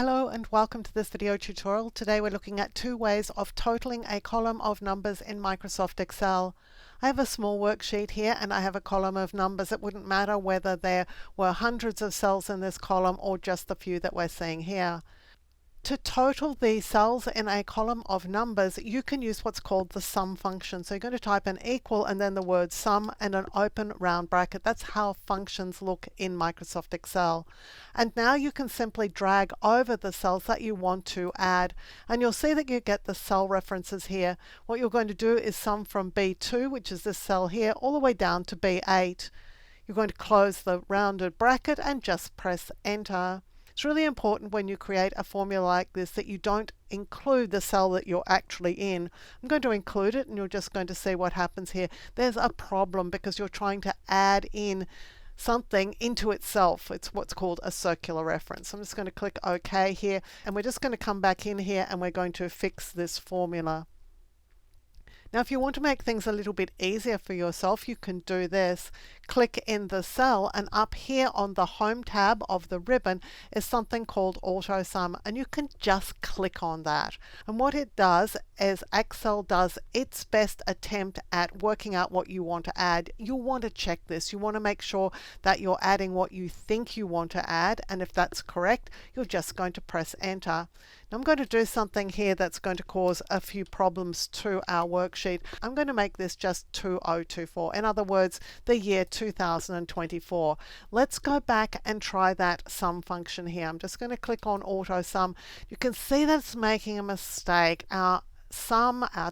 Hello and welcome to this video tutorial. Today we're looking at two ways of totaling a column of numbers in Microsoft Excel. I have a small worksheet here and I have a column of numbers. It wouldn't matter whether there were hundreds of cells in this column or just the few that we're seeing here. To total the cells in a column of numbers, you can use what's called the sum function. So you're going to type an equal and then the word sum and an open round bracket. That's how functions look in Microsoft Excel. And now you can simply drag over the cells that you want to add. And you'll see that you get the cell references here. What you're going to do is sum from B2, which is this cell here, all the way down to B8. You're going to close the rounded bracket and just press enter. It's really important when you create a formula like this that you don't include the cell that you're actually in. I'm going to include it and you're just going to see what happens here. There's a problem because you're trying to add in something into itself. It's what's called a circular reference. I'm just going to click OK here and we're just going to come back in here and we're going to fix this formula. Now, if you want to make things a little bit easier for yourself, you can do this. Click in the cell and up here on the Home tab of the ribbon is something called Auto Sum, and you can just click on that. And what it does is Excel does its best attempt at working out what you want to add. You'll want to check this. You want to make sure that you're adding what you think you want to add, and if that's correct, you're just going to press enter. Now I'm going to do something here that's going to cause a few problems to our worksheet. I'm going to make this just 2024. In other words, the year 2024. Let's go back and try that sum function here. I'm just going to click on auto sum. You can see that it's making a mistake. Our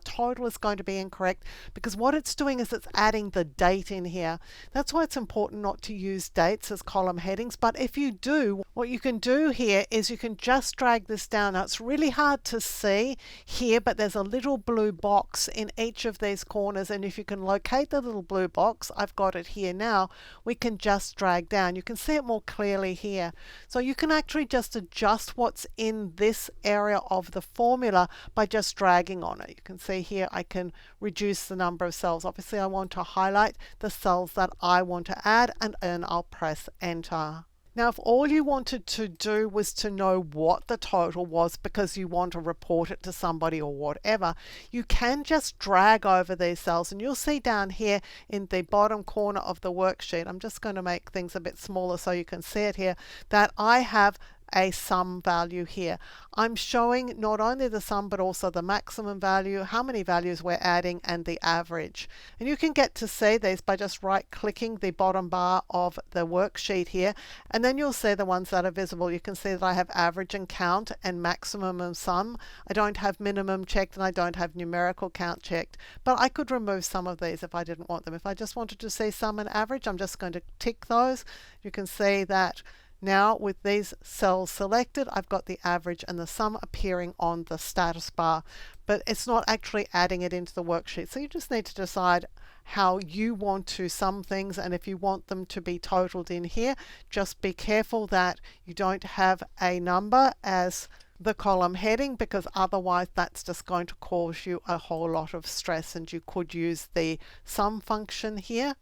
total is going to be incorrect because what it's doing is it's adding the date in here. That's why it's important not to use dates as column headings, but if you do, what you can do here is you can just drag this down. Now it's really hard to see here, but there's a little blue box in each of these corners, and if you can locate the little blue box, I've got it here now, we can just drag down. You can see it more clearly here. So you can actually just adjust what's in this area of the formula by just dragging on it. You can see here I can reduce the number of cells. Obviously I want to highlight the cells that I want to add, and then I'll press enter. Now, if all you wanted to do was to know what the total was because you want to report it to somebody or whatever, you can just drag over these cells, and you'll see down here in the bottom corner of the worksheet, I'm just going to make things a bit smaller so you can see it here, that I have a sum value here. I'm showing not only the sum but also the maximum value, how many values we're adding, and the average. And you can get to see these by just right clicking the bottom bar of the worksheet here, and then you'll see the ones that are visible. You can see that I have average and count and maximum and sum. I don't have minimum checked and I don't have numerical count checked, but I could remove some of these if I didn't want them. If I just wanted to see sum and average, I'm just going to tick those. You can see that now with these cells selected, I've got the average and the sum appearing on the status bar, but it's not actually adding it into the worksheet. So you just need to decide how you want to sum things, and if you want them to be totaled in here, just be careful that you don't have a number as the column heading, because otherwise that's just going to cause you a whole lot of stress, and you could use the sum function here,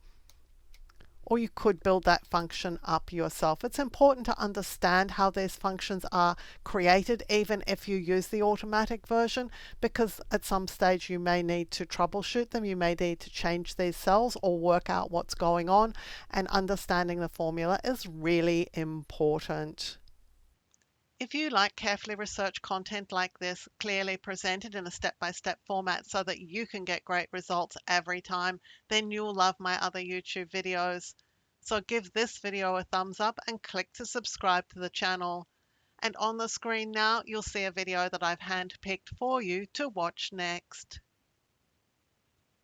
or you could build that function up yourself. It's important to understand how these functions are created, even if you use the automatic version, because at some stage you may need to troubleshoot them. You may need to change these cells or work out what's going on, and understanding the formula is really important. If you like carefully researched content like this, clearly presented in a step-by-step format so that you can get great results every time, then you'll love my other YouTube videos. So give this video a thumbs up and click to subscribe to the channel. And on the screen now, you'll see a video that I've handpicked for you to watch next.